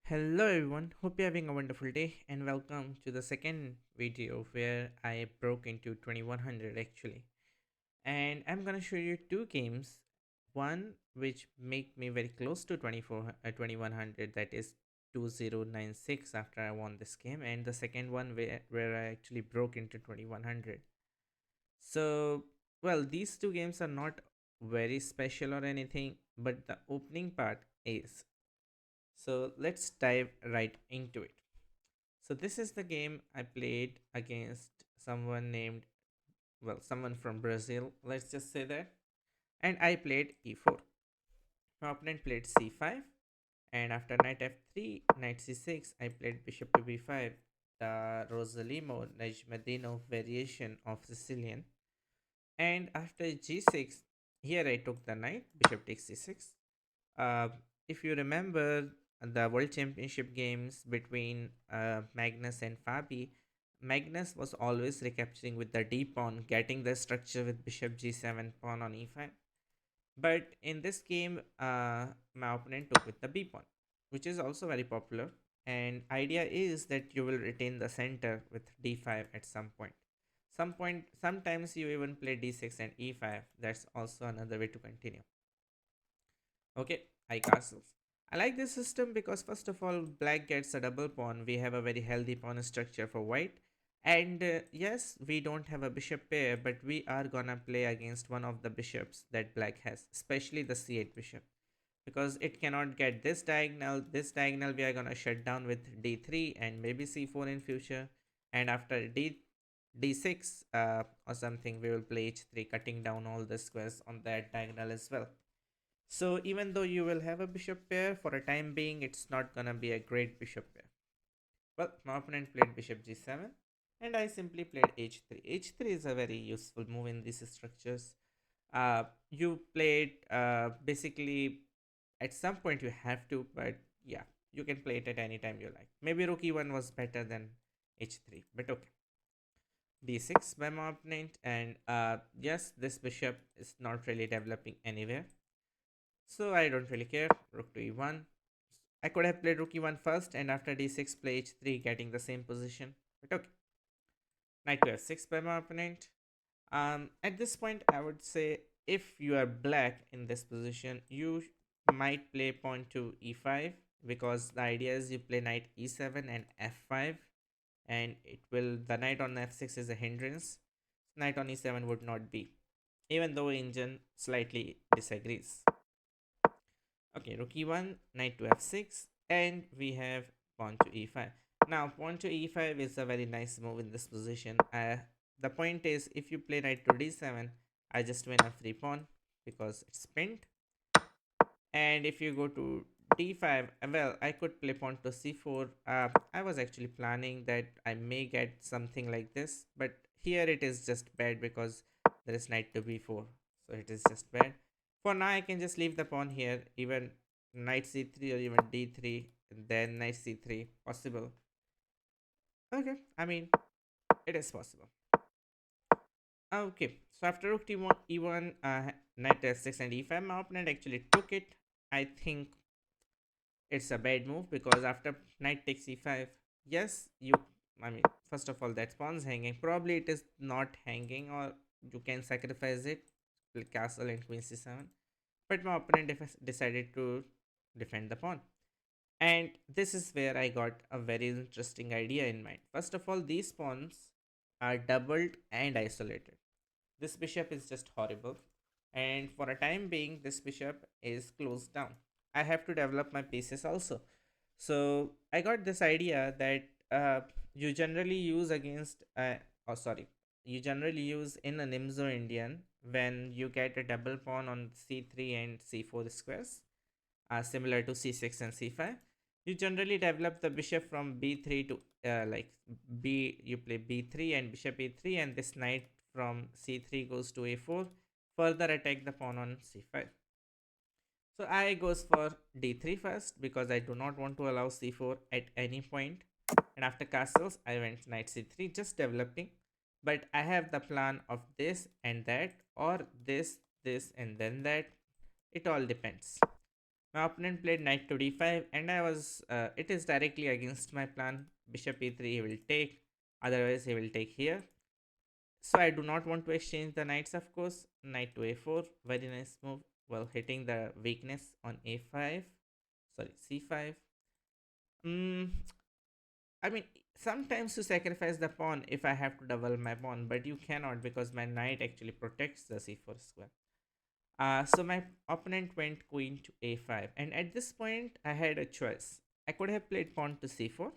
Hello everyone, hope you're having a wonderful day and welcome to the second video where I broke into 2100 actually. And I'm gonna show you two games, one which make me very close to 2100, that is 2096 after I won this game, and the second one where I actually broke into 2100. So, well, these two games are not very special or anything, but the opening part is. So let's dive right into it. So this is the game I played against someone named, well, someone from Brazil, let's just say that. And I played e4. My opponent played c5, and after knight f3, knight c6, I played bishop to b5, the Rosalimo Najmadino variation of Sicilian. And after g6, here I took the knight, bishop takes c6. Uh, if you remember the World Championship games between Magnus and Fabi, Magnus was always recapturing with the d pawn, getting the structure with bishop g7, pawn on e5. But in this game, my opponent took with the b pawn, which is also very popular. And idea is that you will retain the center with d5 at some point. Sometimes you even play d6 and e5. That's also another way to continue. Okay, high castles. I like this system because first of all, black gets a double pawn. We have a very healthy pawn structure for white. And yes, we don't have a bishop pair, but we are gonna play against one of the bishops that black has, especially the c8 bishop. Because it cannot get this diagonal. This diagonal we are gonna shut down with d3 and maybe c4 in future. And after d6 or something, we will play h3, cutting down all the squares on that diagonal as well. So even though you will have a bishop pair, for a time being, it's not gonna be a great bishop pair. Well, my opponent played bishop g7, and I simply played h3. h3 is a very useful move in these structures. You played basically at some point you have to, but yeah, you can play it at any time you like. Maybe rook e1 was better than h3, but okay. d6 by my opponent, and yes, this bishop is not really developing anywhere. So I don't really care. Rook to e1. I could have played rook e1 first and after d6 play h3 getting the same position. But okay. Knight to f6 by my opponent. At this point I would say if you are black in this position, you might play pawn to e5 because the idea is you play knight e7 and f5, and it will, the knight on f6 is a hindrance. Knight on e7 would not be, even though engine slightly disagrees. Okay, rook e1, knight to f6, and we have pawn to e5. Now, pawn to e5 is a very nice move in this position. The point is, if you play knight to d7, I just win a free pawn because it's pinned. And if you go to d5, well, I could play pawn to c4. I was actually planning that I may get something like this, but here it is just bad because there is knight to b4. So it is just bad. For now, I can just leave the pawn here, even knight c3 or even d3, and then knight c3 possible. Okay, I mean, it is possible. Okay, so after rook t1, e1, knight f6 and e5, my opponent actually took it. I think it's a bad move because after knight takes e5, yes, I mean, first of all, that pawn's hanging. Probably it is not hanging, or you can sacrifice it, castle and queen c7. But my opponent decided to defend the pawn. And this is where I got a very interesting idea in mind. First of all, these pawns are doubled and isolated. This bishop is just horrible. And for a time being, this bishop is closed down. I have to develop my pieces also. So I got this idea that you generally use against, oh sorry, you generally use in a Nimzo Indian when you get a double pawn on c3 and c4 squares, similar to c6 and c5. You generally develop the bishop from b3 to like b. You play b3 and bishop e3, and this knight from c3 goes to a4. Further attack the pawn on c5. So I goes for d3 first because I do not want to allow c4 at any point. And after castles, I went knight c3, just developing. But I have the plan of this and that, or this, and then that. It all depends. My opponent played knight to d5, and it is directly against my plan. Bishop e3 he will take, otherwise he will take here. So I do not want to exchange the knights, of course. Knight to a4, very nice move. Well, hitting the weakness on a5, sorry, c5. Mm, I mean, sometimes you sacrifice the pawn if I have to double my pawn, but you cannot because my knight actually protects the c4 square. So my opponent went queen to a5, and at this point I had a choice. I could have played pawn to c4,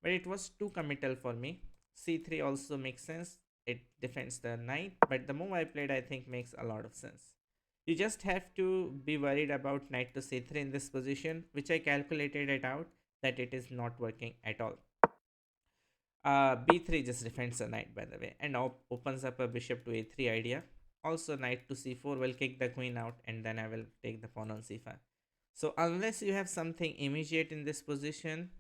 but it was too committal for me. c3 also makes sense. It defends the knight, but the move I played I think makes a lot of sense. You just have to be worried about knight to c3 in this position, which I calculated it out that it is not working at all. B3 just defends the knight, by the way, and opens up a bishop to a3 idea. Also, knight to c4 will kick the queen out, and then I will take the pawn on c5. So, unless you have something immediate in this position,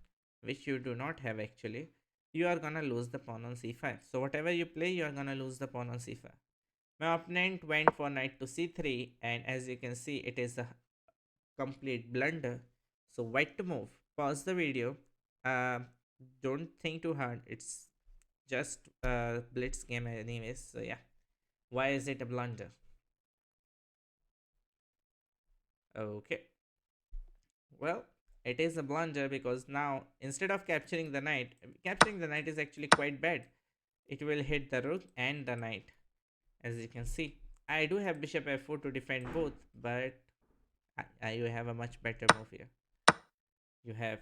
which you do not have actually, you are gonna lose the pawn on c5. So, whatever you play, you are gonna lose the pawn on c5. My opponent went for knight to c3, and as you can see, it is a complete blunder. So, white to move. Pause the video. Uh, don't think too hard. It's just a blitz game anyways. So yeah, why is it a blunder? Okay, well, it is a blunder because now instead of capturing the knight is actually quite bad. It will hit the rook and the knight. As you can see, I do have bishop f4 to defend both, but you have a much better move here. You have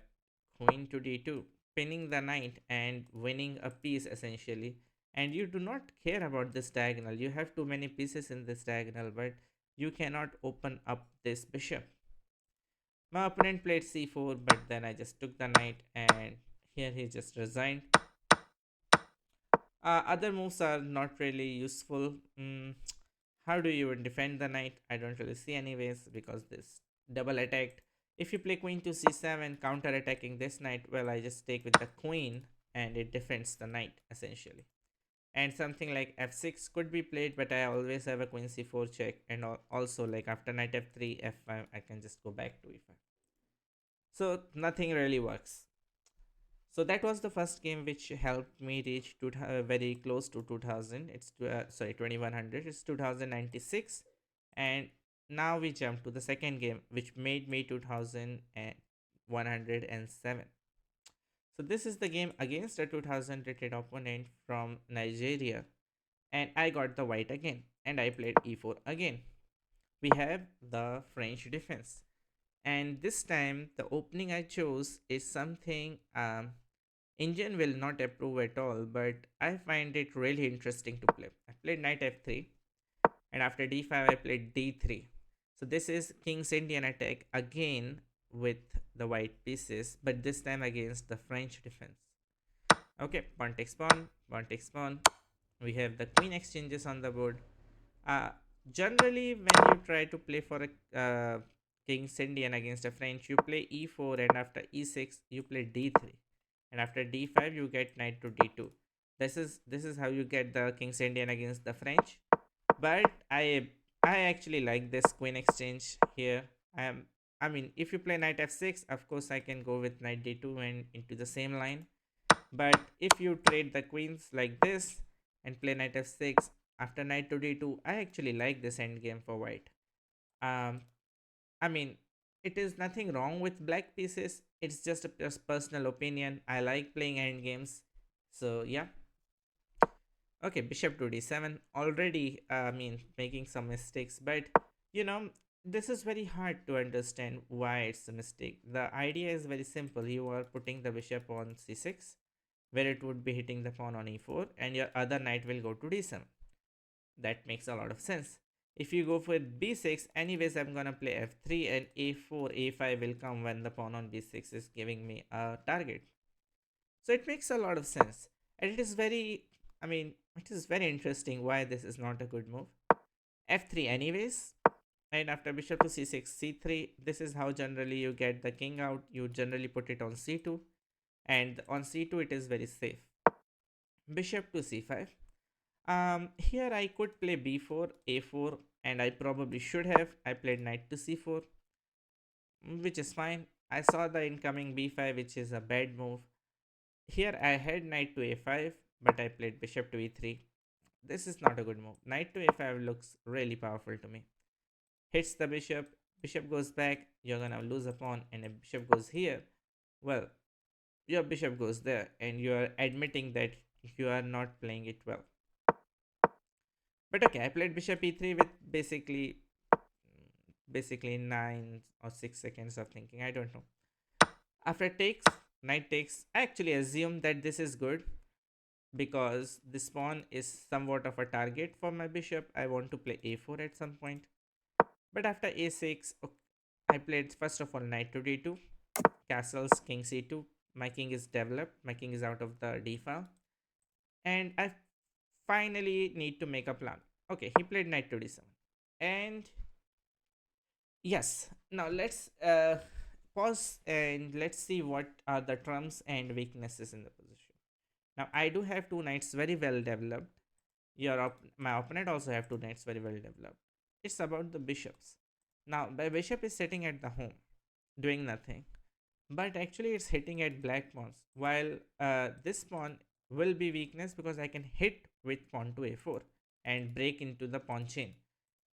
queen to d2, pinning the knight and winning a piece essentially. And you do not care about this diagonal. You have too many pieces in this diagonal, but you cannot open up this bishop. My opponent played c4, but then I just took the knight, and here he just resigned. Other moves are not really useful. How do you even defend the knight? I don't really see anyways because this double attacked. If you play queen to c7 counter attacking this knight, well, I just take with the queen and it defends the knight essentially. And something like f6 could be played, but I always have a queen c4 check, and also like after knight f3 f5 I can just go back to e5. So nothing really works. So that was the first game which helped me reach very close to 2000. It's sorry 2100. It's 2096, and now we jump to the second game which made me 2107. So this is the game against a 2000 rated opponent from Nigeria, and I got the white again, and I played e4 again. We have the French defense, and this time the opening I chose is something Indian will not approve at all, but I find it really interesting to play. I played knight f3, and after d5 I played d3. So this is King's Indian attack again with the white pieces, but this time against the French defense. Okay, pawn takes pawn, pawn takes pawn. We have the queen exchanges on the board. Uh, Generally, when you try to play for a King's Indian against a French, you play e4, and after e6 you play d3, and after d5 you get knight to d2. This is how you get the King's Indian against the French. But I actually like this queen exchange here. I mean, if you play knight f6, of course I can go with knight d2 and into the same line. But if you trade the queens like this and play knight f6 after knight to d2, I actually like this endgame for white. Um, I mean, it is nothing wrong with black pieces. It's just a personal opinion. I like playing endgames. So yeah. Okay, bishop to d7. Already, I mean, making some mistakes, but you know, this is very hard to understand why it's a mistake. The idea is very simple. You are putting the bishop on c6, where it would be hitting the pawn on e4, and your other knight will go to d7. That makes a lot of sense. If you go for b6, anyways, I'm gonna play f3 and a4, a5 will come when the pawn on b6 is giving me a target. So it makes a lot of sense. And it is very, I mean, it is very interesting why this is not a good move. f3 anyways, and after bishop to c6, c3, this is how generally you get the king out. You generally put it on c2, and on c2 it is very safe. Bishop to c5. Here I could play b4, a4, and I probably should have. I played knight to c4. which is fine. I saw the incoming b5, which is a bad move. Here I had knight to a5, but I played bishop to e3. This is not a good move. Knight to a5 looks really powerful to me. Hits the bishop, bishop goes back, you're gonna lose a pawn, and if bishop goes here, well, your bishop goes there, and you are admitting that you are not playing it well. But okay, I played bishop e3 with basically 9 or 6 seconds of thinking. I don't know. After takes, knight takes, I actually assume that this is good because this pawn is somewhat of a target for my bishop. I want to play a4 at some point. But after a6, I played first of all knight to d2, castles, king c2. My king is developed, my king is out of the d file, and I finally need to make a plan. Okay, he played knight to d7. And yes, now let's pause and let's see what are the trumps and weaknesses in the position. Now I do have two knights very well developed. My opponent also have two knights very well developed. It's about the bishops. Now my bishop is sitting at the home, doing nothing, but actually it's hitting at black pawns. While this pawn will be weakness because I can hit with pawn to a4 and break into the pawn chain.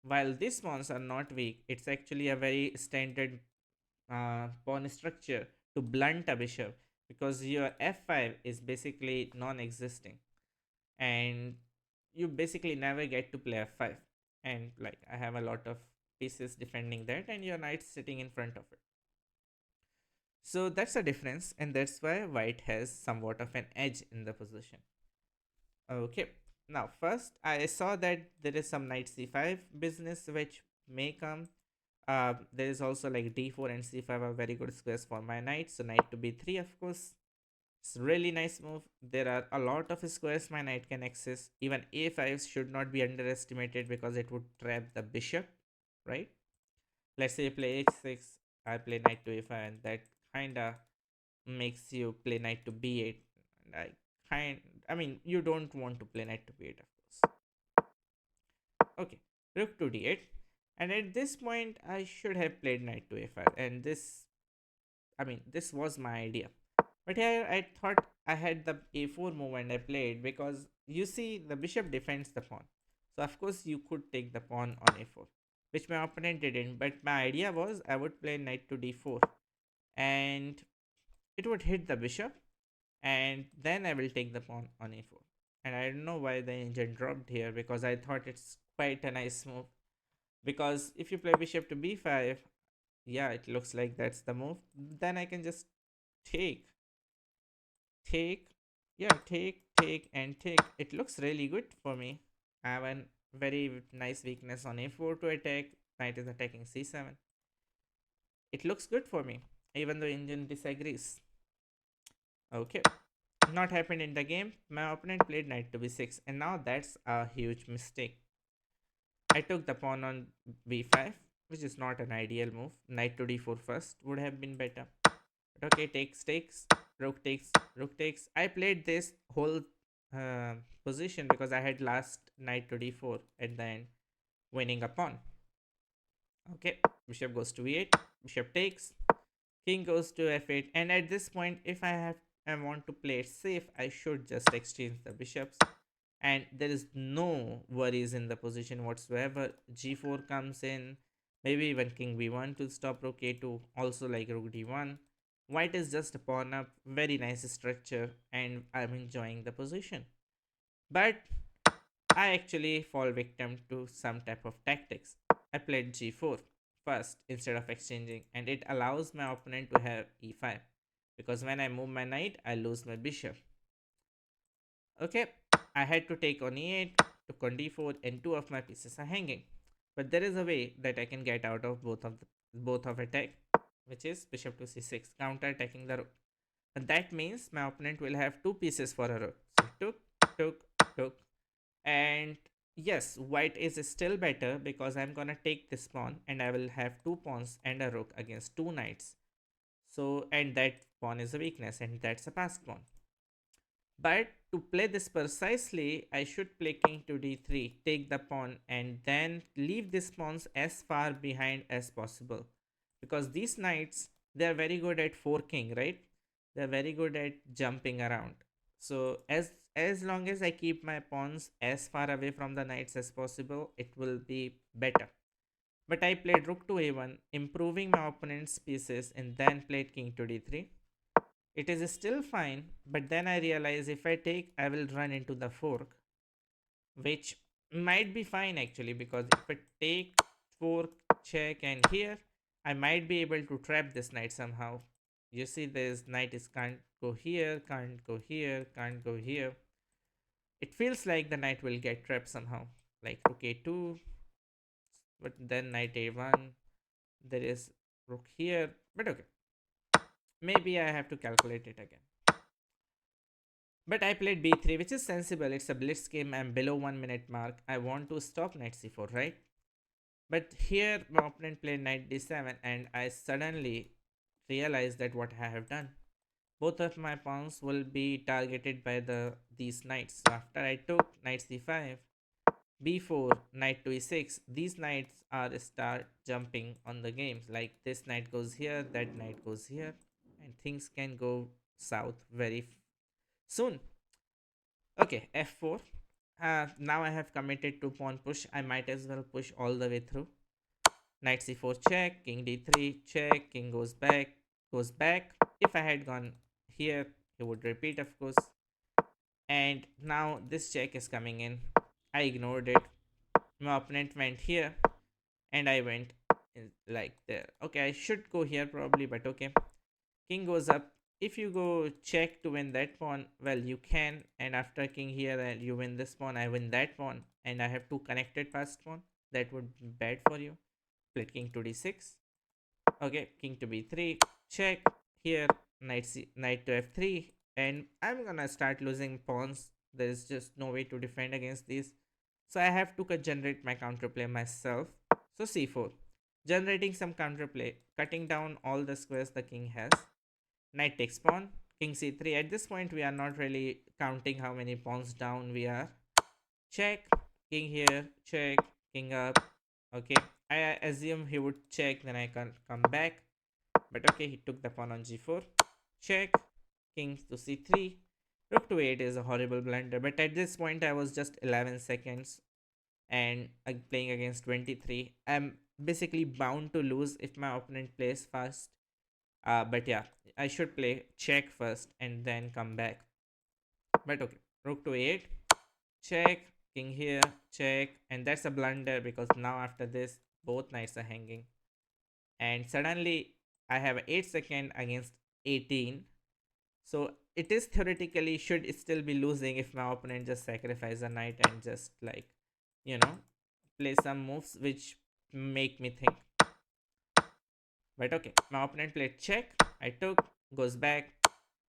While these pawns are not weak, it's actually a very standard pawn structure to blunt a bishop because your f5 is basically non-existing and you basically never get to play f5. And like I have a lot of pieces defending that and your knight's sitting in front of it. So that's a difference, and that's why white has somewhat of an edge in the position. Okay, now first I saw that there is some knight c5 business which may come. There is also like d4 and c5 are very good squares for my knight. So knight to b3, of course, it's really nice move. There are a lot of squares my knight can access. Even a5 should not be underestimated because it would trap the bishop, right? Let's say you play h6, I play knight to a5, and that kinda makes you play knight to b8. I I mean, you don't want to play knight to b8, of course. Okay, rook to d8, and at this point I should have played knight to a5, and this was my idea. But here I thought I had the a4 move and I played because you see the bishop defends the pawn. So of course you could take the pawn on a4, which my opponent didn't. But my idea was I would play knight to d4 and it would hit the bishop and then I will take the pawn on a4. And I don't know why the engine dropped here because I thought it's quite a nice move. Because if you play bishop to b5, yeah, it looks like that's the move. Then I can just take, take, yeah, take, and take. It looks really good for me. I have a very nice weakness on a4 to attack. Knight is attacking c7. It looks good for me, even though engine disagrees. Okay. Not happened in the game. My opponent played knight to b6, and now that's a huge mistake. I took the pawn on b5, which is not an ideal move. Knight to d4 first would have been better. But okay, takes, rook takes. I played this whole position because I had last knight to d4 at the end, winning a pawn. Okay, bishop goes to e8, bishop takes, king goes to f8, and at this point, if I want to play it safe, I should just exchange the bishops. And there is no worries in the position whatsoever. g4 comes in, maybe even king b1 to stop rook a2, also like rook d1. White is just a pawn up, very nice structure, and I'm enjoying the position. But I actually fall victim to some type of tactics. I played g4 first instead of exchanging, and it allows my opponent to have e5 because when I move my knight, I lose my bishop. Okay, I had to take on e8, took on d4, and two of my pieces are hanging. But there is a way that I can get out of both of attack, which is bishop to c6, counter attacking the rook. And that means my opponent will have two pieces for a rook. So took, and yes, white is still better because I'm gonna take this pawn and I will have two pawns and a rook against two knights. So and that pawn is a weakness and that's a passed pawn. But to play this precisely, I should play king to d3, take the pawn, and then leave these pawns as far behind as possible. because these knights, they are very good at forking, right? They're very good at jumping around. So as long as I keep my pawns as far away from the knights as possible, it will be better. But I played rook to a1, improving my opponent's pieces, and then played king to d3. It is still fine, but then I realize if I take, I will run into the fork, which might be fine actually, because if I take fork, check, and here, I might be able to trap this knight somehow. You see, this knight is can't go here, can't go here, can't go here. It feels like the knight will get trapped somehow, like rook a2, but then knight a1. There is rook here, but okay, maybe I have to calculate it again. But I played b3, which is sensible. It's a blitz game. I'm below 1 minute mark. I want to stop knight c4, right? But here my opponent played knight d7, and I suddenly realized that what I have done. Both of my pawns will be targeted by these knights. So after I took knight c5, b4, knight to e6, these knights are start jumping on the games. Like this knight goes here, that knight goes here, and things can go south very soon. Okay, f4. Now I have committed to pawn push. I might as well push all the way through. Knight c4 check, king d3 check, king goes back, goes back. If I had gone here, he would repeat, of course. And now this check is coming in. I ignored it. My opponent went here, and I went like there. Okay, I should go here probably, but okay. King goes up. If you go check to win that pawn, well, you can. And after king here, you win this pawn, I win that pawn, and I have two connected passed pawn. That would be bad for you. Played king to d6. Okay, king to b3. Check here. Knight to f3, and I'm gonna start losing pawns. There's just no way to defend against these, so I have to generate my counterplay myself. So c4, generating some counterplay, cutting down all the squares the king has. Knight takes pawn, king c3. At this point, we are not really counting how many pawns down we are. Check, king here, check, king up. Okay, I assume he would check, then I can come back. But okay, he took the pawn on g4. Check, king to c3. Rook to 8 is a horrible blunder. But at this point, I was just 11 seconds and playing against 23. I'm basically bound to lose if my opponent plays fast. But yeah, I should play check first and then come back. But okay, rook to 8, check, king here, check, and that's a blunder because now after this, both knights are hanging. And suddenly, I have 8 seconds against 18. So it is theoretically should still be losing if my opponent just sacrifice a knight and just like, you know, play some moves which make me think. But okay, my opponent played check. I took, goes back.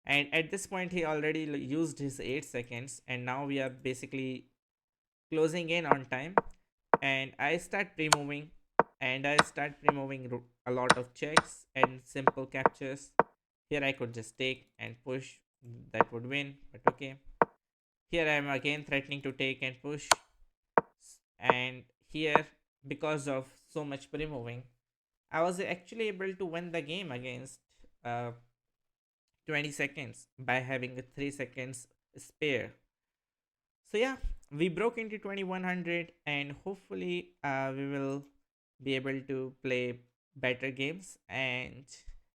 And at this point, he already used his 8 seconds. And now we are basically closing in on time. And I start pre-moving. And I start pre-moving a lot of checks and simple captures. Here I could just take and push. That would win. But okay. Here I am again threatening to take and push. And here, because of so much pre-moving, I was actually able to win the game against uh, 20 seconds by having a 3 seconds spare. So yeah, we broke into 2100, and hopefully we will be able to play better games. And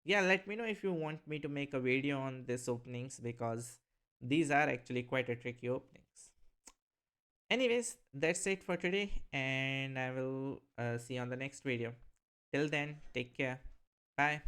yeah, let me know if you want me to make a video on these openings, because these are actually quite a tricky openings. Anyways, that's it for today, and I will see you on the next video. Till then, take care. Bye.